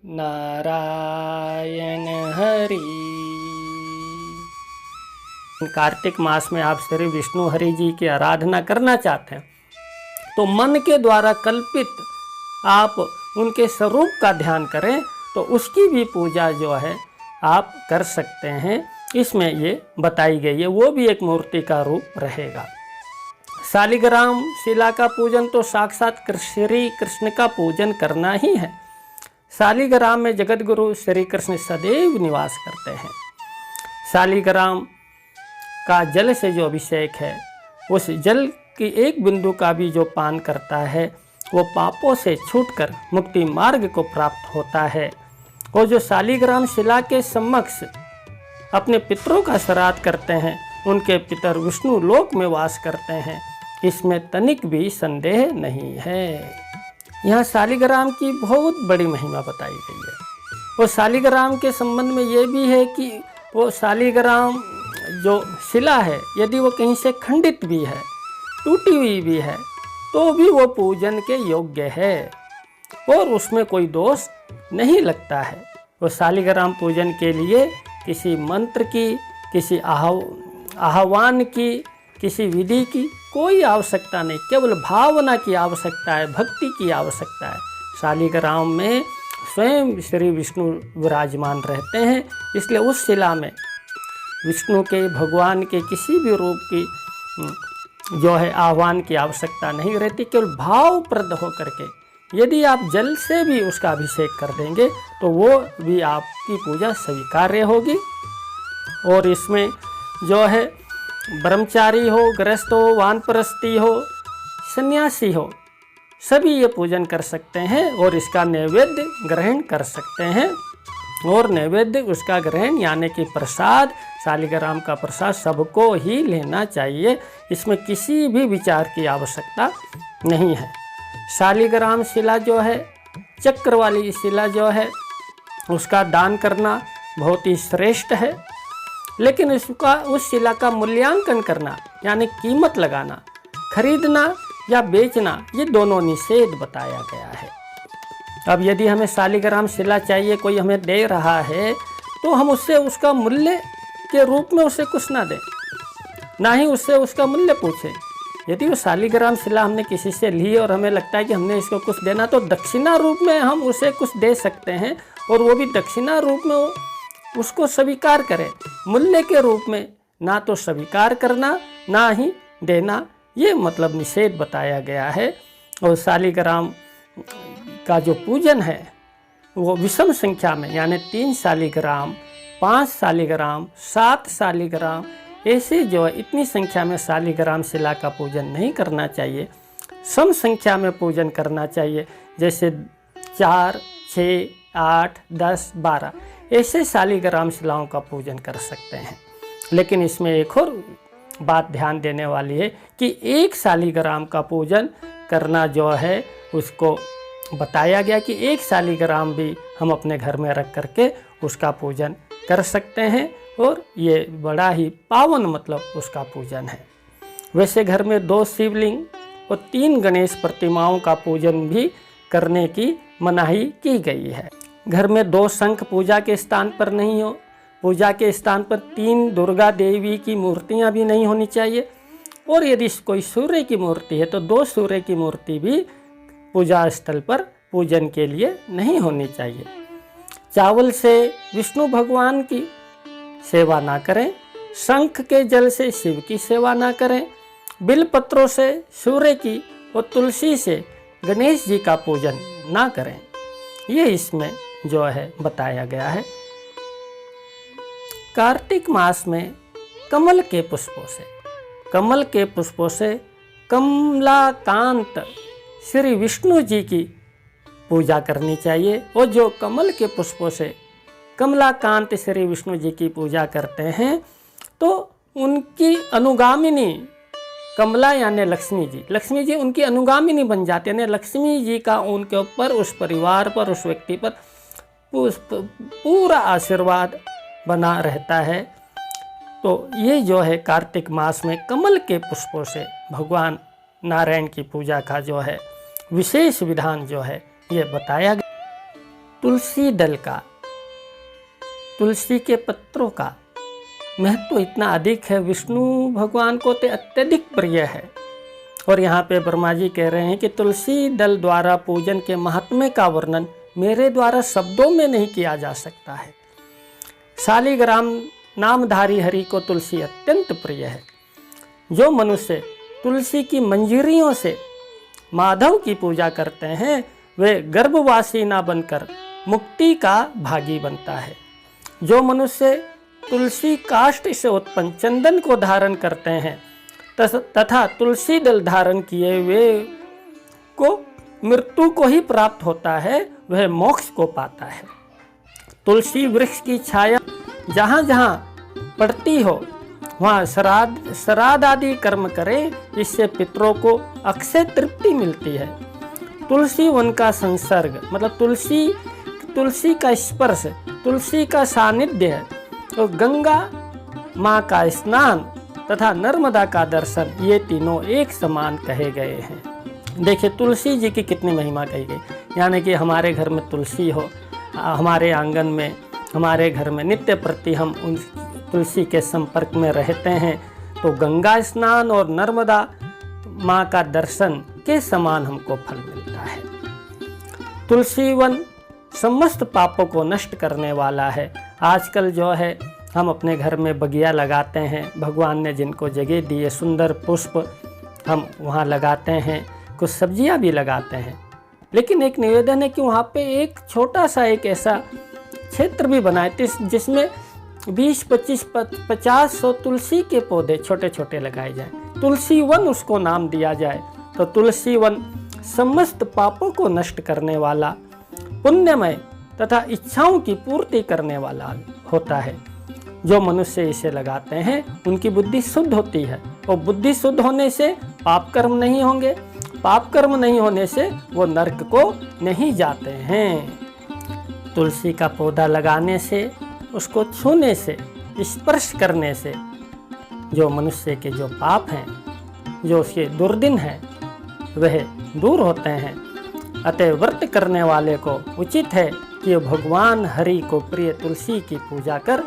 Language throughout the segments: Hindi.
नारायण हरि। कार्तिक मास में आप श्री विष्णु हरि जी की आराधना करना चाहते हैं तो मन के द्वारा कल्पित आप उनके स्वरूप का ध्यान करें तो उसकी भी पूजा जो है आप कर सकते हैं। इसमें ये बताई गई है, वो भी एक मूर्ति का रूप रहेगा। शालिग्राम शिला का पूजन तो साक्षात श्री कृष्ण का पूजन करना ही है। शालिग्राम में जगत गुरु श्री कृष्ण सदैव निवास करते हैं। शालिग्राम का जल से जो अभिषेक है, उस जल की एक बिंदु का भी जो पान करता है वो पापों से छूटकर मुक्ति मार्ग को प्राप्त होता है। और जो शालिग्राम शिला के समक्ष अपने पितरों का श्राद्ध करते हैं, उनके पितर विष्णु लोक में वास करते हैं, इसमें तनिक भी संदेह नहीं है। यहाँ शालिग्राम की बहुत बड़ी महिमा बताई गई है। और शालिग्राम के संबंध में ये भी है कि वो शालिग्राम जो शिला है, यदि वो कहीं से खंडित भी है, टूटी हुई भी है, तो भी वो पूजन के योग्य है और उसमें कोई दोष नहीं लगता है। वो शालिग्राम पूजन के लिए किसी मंत्र की, किसी आह्वान की, किसी विधि की कोई आवश्यकता नहीं, केवल भावना की आवश्यकता है, भक्ति की आवश्यकता है। शालिग्राम में स्वयं श्री विष्णु विराजमान रहते हैं, इसलिए उस शिला में विष्णु के, भगवान के किसी भी रूप की जो है आह्वान की आवश्यकता नहीं रहती। केवल भावप्रद होकर के यदि आप जल से भी उसका अभिषेक कर देंगे तो वो भी आपकी पूजा स्वीकार्य होगी। और इसमें जो है ब्रह्मचारी हो, गृहस्थ हो, वानप्रस्थी हो, सन्यासी हो, सभी ये पूजन कर सकते हैं और इसका नैवेद्य ग्रहण कर सकते हैं। और नैवेद्य उसका ग्रहण यानी कि प्रसाद, शालिग्राम का प्रसाद सबको ही लेना चाहिए, इसमें किसी भी विचार की आवश्यकता नहीं है। शालिग्राम शिला जो है, चक्र वाली शिला जो है, उसका दान करना बहुत ही श्रेष्ठ है। लेकिन उस शिला का मूल्यांकन करना यानी कीमत लगाना, खरीदना या बेचना, ये दोनों निषेध बताया गया है। अब यदि हमें शालिग्राम शिला चाहिए, कोई हमें दे रहा है, तो हम उससे उसका मूल्य के रूप में उसे कुछ ना दें, ना ही उससे उसका मूल्य पूछें। यदि वो शालिग्राम शिला हमने किसी से ली और हमें लगता है कि हमने इसको कुछ देना, तो दक्षिणा रूप में हम उसे कुछ दे सकते हैं और वो भी दक्षिणा रूप में उसको स्वीकार करें। मूल्य के रूप में ना तो स्वीकार करना, ना ही देना, ये मतलब निषेध बताया गया है। और शालिग्राम का जो पूजन है वो विषम संख्या में यानी 3 शालिग्राम, 5 शालिग्राम, 7 शालिग्राम, ऐसे जो है इतनी संख्या में शालिग्राम शिला का पूजन नहीं करना चाहिए। सम संख्या में पूजन करना चाहिए, जैसे 4, 6, 8, 10, 12 ऐसे शालिग्राम शिलाओं का पूजन कर सकते हैं। लेकिन इसमें एक और बात ध्यान देने वाली है कि एक शालिग्राम का पूजन करना जो है उसको बताया गया कि एक शालिग्राम भी हम अपने घर में रख करके उसका पूजन कर सकते हैं और ये बड़ा ही पावन मतलब उसका पूजन है। वैसे घर में 2 शिवलिंग और 3 गणेश प्रतिमाओं का पूजन भी करने की मनाही की गई है। घर में 2 शंख पूजा के स्थान पर नहीं हो, पूजा के स्थान पर 3 दुर्गा देवी की मूर्तियां भी नहीं होनी चाहिए। और यदि कोई सूर्य की मूर्ति है तो 2 सूर्य की मूर्ति भी पूजा स्थल पर पूजन के लिए नहीं होनी चाहिए। चावल से विष्णु भगवान की सेवा ना करें, शंख के जल से शिव की सेवा ना करें, बिल पत्रों से सूर्य की और तुलसी से गणेश जी का पूजन ना करें। ये इसमें जो है बताया गया है। कार्तिक मास में कमल के पुष्पों से कमलाकांत श्री विष्णु जी की पूजा करनी चाहिए। और जो कमल के पुष्पों से कमलाकांत श्री विष्णु जी की पूजा करते हैं तो उनकी अनुगामिनी कमला यानी लक्ष्मी जी उनकी अनुगामिनी बन जाते हैं। लक्ष्मी जी का उनके ऊपर, उस परिवार पर, उस व्यक्ति पर पूरा आशीर्वाद बना रहता है। तो ये जो है कार्तिक मास में कमल के पुष्पों से भगवान नारायण की पूजा का जो है विशेष विधान जो है ये बताया गया। तुलसी दल का, तुलसी के पत्रों का महत्व इतना अधिक है, विष्णु भगवान को तो अत्यधिक प्रिय है। और यहाँ पे ब्रह्मा जी कह रहे हैं कि तुलसी दल द्वारा पूजन के महात्म्य का वर्णन मेरे द्वारा शब्दों में नहीं किया जा सकता है। शालिग्राम नामधारी हरि को तुलसी अत्यंत प्रिय है। जो मनुष्य तुलसी की मंजरियों से माधव की पूजा करते हैं वे गर्भवासी ना बनकर मुक्ति का भागी बनता है। जो मनुष्य तुलसी काष्ठ से उत्पन्न चंदन को धारण करते हैं तथा तुलसी दल धारण किए हुए को मृत्यु को ही प्राप्त होता है, वह मोक्ष को पाता है। तुलसी वृक्ष की छाया जहाँ जहाँ पड़ती हो वहाँ श्राद्ध आदि कर्म करें, इससे पितरों को अक्षय तृप्ति मिलती है। तुलसी वन का संसर्ग मतलब तुलसी का स्पर्श, तुलसी का सानिध्य है। तो गंगा माँ का स्नान तथा नर्मदा का दर्शन, ये तीनों एक समान कहे गए हैं। देखिए तुलसी जी की कितनी महिमा कही गई, यानी कि हमारे घर में तुलसी हो, हमारे आंगन में, हमारे घर में नित्य प्रति हम उन तुलसी के संपर्क में रहते हैं, तो गंगा स्नान और नर्मदा माँ का दर्शन के समान हमको फल मिलता है। तुलसी वन समस्त पापों को नष्ट करने वाला है। आजकल जो है हम अपने घर में बगिया लगाते हैं, भगवान ने जिनको जगह दी है, सुंदर पुष्प हम वहाँ लगाते हैं, कुछ सब्जियाँ भी लगाते हैं। लेकिन एक निवेदन है कि वहाँ पे एक छोटा सा एक ऐसा क्षेत्र भी बनाए जिसमें 20, 25, 50, 100 तुलसी के पौधे छोटे छोटे लगाए जाएं, तुलसी वन उसको नाम दिया जाए। तो तुलसी वन समस्त पापों को नष्ट करने वाला, पुण्यमय तथा इच्छाओं की पूर्ति करने वाला होता है। जो मनुष्य इसे लगाते हैं उनकी बुद्धि शुद्ध होती है, और बुद्धि शुद्ध होने से पाप कर्म नहीं होंगे, पाप कर्म नहीं होने से वो नरक को नहीं जाते हैं। तुलसी का पौधा लगाने से, उसको छूने से, स्पर्श करने से जो मनुष्य के जो पाप हैं, जो उसके दुर्दिन हैं, वह दूर होते हैं। अतः व्रत करने वाले को उचित है कि भगवान हरि को प्रिय तुलसी की पूजा कर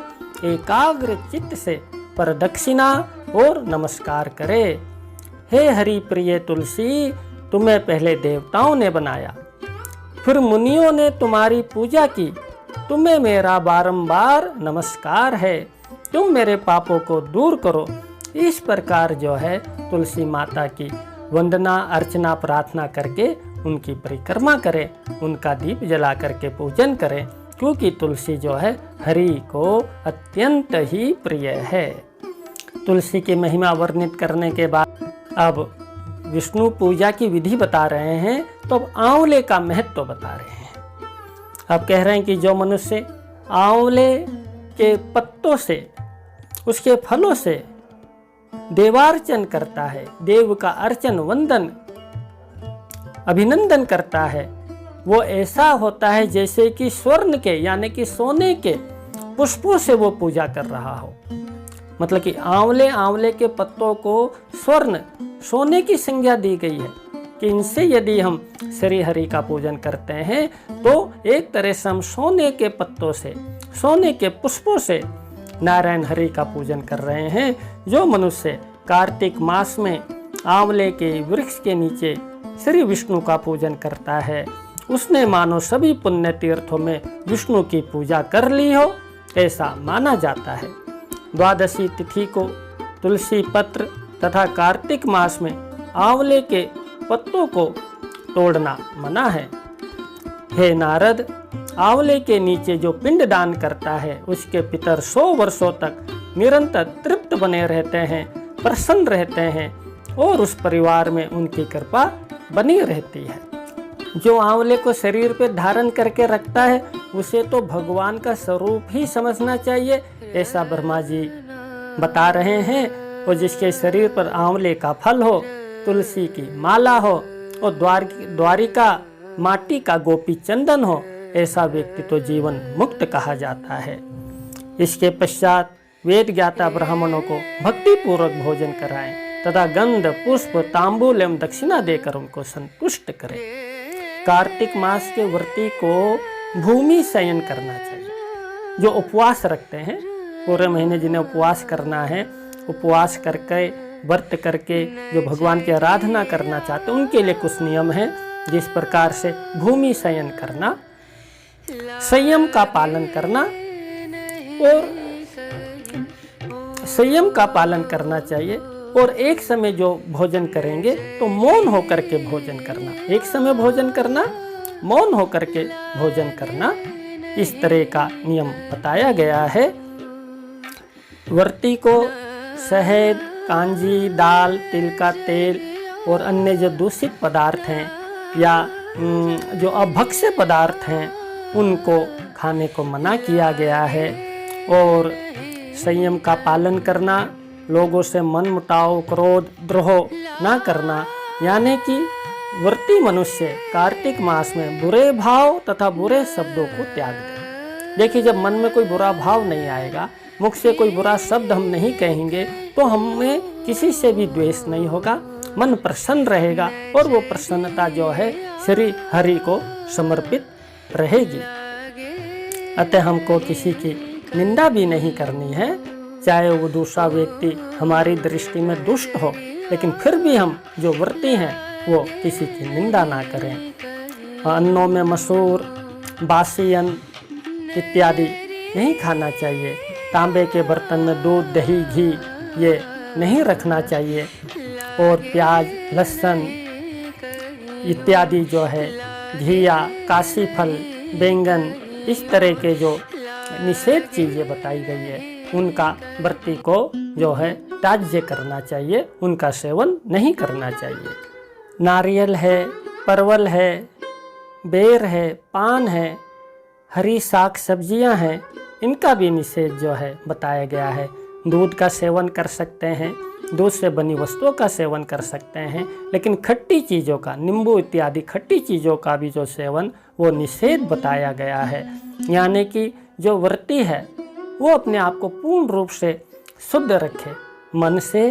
एकाग्र चित्त से प्रदक्षिणा और नमस्कार करे। हे हरि प्रिय तुलसी, तुम्हें पहले देवताओं ने बनाया, फिर मुनियों ने तुम्हारी पूजा की, तुम्हें मेरा बारंबार नमस्कार है, तुम मेरे पापों को दूर करो। इस प्रकार जो है तुलसी माता की वंदना अर्चना प्रार्थना करके उनकी परिक्रमा करें, उनका दीप जला करके पूजन करें, क्योंकि तुलसी जो है हरि को अत्यंत ही प्रिय है। तुलसी की महिमा वर्णित करने के बाद अब विष्णु पूजा की विधि बता रहे हैं, तो अब आंवले का महत्व बता रहे हैं। अब कह रहे हैं कि जो मनुष्य आंवले के पत्तों से, उसके फलों से देवार्चन करता है, देव का अर्चन वंदन अभिनंदन करता है, वो ऐसा होता है जैसे कि स्वर्ण के यानी कि सोने के पुष्पों से वो पूजा कर रहा हो। मतलब कि आंवले के पत्तों को स्वर्ण सोने की संज्ञा दी गई है कि इनसे यदि हम श्री हरि का पूजन करते हैं तो एक तरह से हम सोने के पत्तों से, सोने के पुष्पों से नारायण हरि का पूजन कर रहे हैं। जो मनुष्य कार्तिक मास में आंवले के वृक्ष के नीचे श्री विष्णु का पूजन करता है, उसने मानो सभी पुण्य तीर्थों में विष्णु की पूजा कर ली हो, ऐसा माना जाता है। द्वादशी तिथि को तुलसी पत्र तथा कार्तिक मास में आंवले के पत्तों को तोड़ना मना है। हे नारद, आंवले के नीचे जो पिंड दान करता है उसके पितर 100 वर्षों तक निरंतर तृप्त बने रहते हैं, प्रसन्न रहते हैं और उस परिवार में उनकी कृपा बनी रहती है। जो आंवले को शरीर पे धारण करके रखता है उसे तो भगवान का स्वरूप ही समझना चाहिए, ऐसा ब्रह्मा जी बता रहे हैं। और जिसके शरीर पर आंवले का फल हो, तुलसी की माला हो और द्वारिका माटी का गोपी चंदन हो, ऐसा व्यक्ति तो जीवन मुक्त कहा जाता है। इसके पश्चात वेद ज्ञाता ब्राह्मणों को भक्ति पूर्वक भोजन कराएं तथा गंध पुष्प तांबूल एवं दक्षिणा देकर उनको संतुष्ट करें। कार्तिक मास के व्रती को भूमि शयन करना चाहिए। जो उपवास रखते हैं पूरे महीने, जिन्हें उपवास करना है, उपवास करके व्रत करके जो भगवान की आराधना करना चाहते हैं, उनके लिए कुछ नियम हैं। जिस प्रकार से भूमि शयन करना, संयम का पालन करना, और संयम का पालन करना चाहिए। और एक समय जो भोजन करेंगे तो मौन होकर के भोजन करना, एक समय भोजन करना, मौन होकर के भोजन करना, इस तरह का नियम बताया गया है। व्रती को शहद, कांजी, दाल, तिल का तेल और अन्य जो दूषित पदार्थ हैं या जो अभक्ष्य पदार्थ हैं उनको खाने को मना किया गया है। और संयम का पालन करना, लोगों से मन मुटाव, क्रोध, द्रोह ना करना, यानी कि व्रती मनुष्य कार्तिक मास में बुरे भाव तथा बुरे शब्दों को त्याग दें। देखिए, जब मन में कोई बुरा भाव नहीं आएगा, मुख से कोई बुरा शब्द हम नहीं कहेंगे, तो हमें किसी से भी द्वेष नहीं होगा, मन प्रसन्न रहेगा और वो प्रसन्नता जो है श्री हरि को समर्पित रहेगी। अतः हमको किसी की निंदा भी नहीं करनी है, चाहे वो दूसरा व्यक्ति हमारी दृष्टि में दुष्ट हो, लेकिन फिर भी हम जो व्रती हैं वो किसी की निंदा ना करें। अन्नों में मसूर, बासी अन्न इत्यादि नहीं खाना चाहिए। तांबे के बर्तन में दूध, दही, घी ये नहीं रखना चाहिए। और प्याज, लहसुन इत्यादि जो है, घिया, काशी फल, बैंगन, इस तरह के जो निषेध चीज़ें बताई गई है उनका व्रती को जो है त्याज्य करना चाहिए, उनका सेवन नहीं करना चाहिए। नारियल है, परवल है, बेर है, पान है, हरी साग सब्जियां हैं, इनका भी निषेध जो है बताया गया है। दूध का सेवन कर सकते हैं, दूध से बनी वस्तुओं का सेवन कर सकते हैं, लेकिन खट्टी चीज़ों का, नींबू इत्यादि खट्टी चीज़ों का भी जो सेवन वो निषेध बताया गया है। यानी कि जो व्रती है वो अपने आप को पूर्ण रूप से शुद्ध रखे, मन से,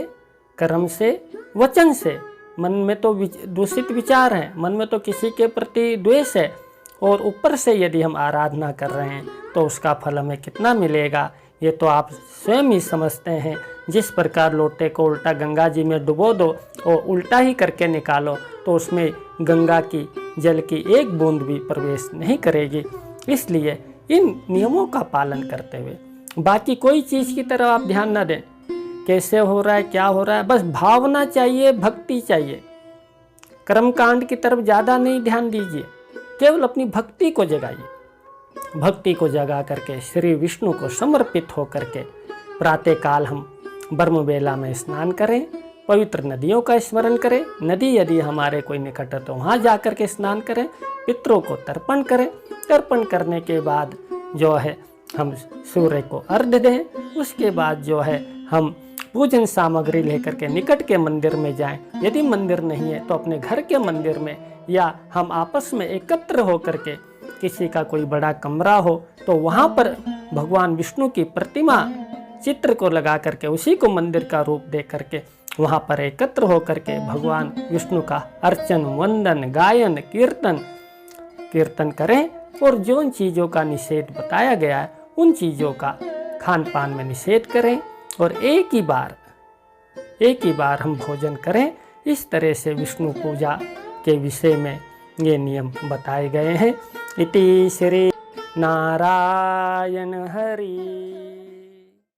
कर्म से, वचन से। मन में तो दूषित विचार हैं, मन में तो किसी के प्रति द्वेष है, और ऊपर से यदि हम आराधना कर रहे हैं तो उसका फल हमें कितना मिलेगा ये तो आप स्वयं ही समझते हैं। जिस प्रकार लोटे को उल्टा गंगा जी में डुबो दो और उल्टा ही करके निकालो तो उसमें गंगा की जल की एक बूंद भी प्रवेश नहीं करेगी। इसलिए इन नियमों का पालन करते हुए बाकी कोई चीज़ की तरफ आप ध्यान न दें, कैसे हो रहा है, क्या हो रहा है, बस भावना चाहिए, भक्ति चाहिए। कर्मकांड की तरफ ज़्यादा नहीं ध्यान दीजिए, केवल अपनी भक्ति को जगाइए। भक्ति को जगा करके श्री विष्णु को समर्पित हो करके प्रातःकाल हम ब्रह्म बेला में स्नान करें, पवित्र नदियों का स्मरण करें। नदी यदि हमारे कोई निकट है तो वहाँ जा कर के स्नान करें, पितरों को तर्पण करें। तर्पण करने के बाद जो है हम सूर्य को अर्घ्य दें। उसके बाद जो है हम पूजन सामग्री लेकर के निकट के मंदिर में जाएं। यदि मंदिर नहीं है तो अपने घर के मंदिर में, या हम आपस में एकत्र होकर के किसी का कोई बड़ा कमरा हो तो वहाँ पर भगवान विष्णु की प्रतिमा चित्र को लगा करके उसी को मंदिर का रूप दे करके वहाँ पर एकत्र होकर के भगवान विष्णु का अर्चन, वंदन, गायन, कीर्तन करें। और जो चीज़ों का निषेध बताया गया है उन चीज़ों का खान पान में निषेध करें और एक ही बार हम भोजन करें। इस तरह से विष्णु पूजा के विषय में ये नियम बताए गए हैं। इति श्री नारायण हरि।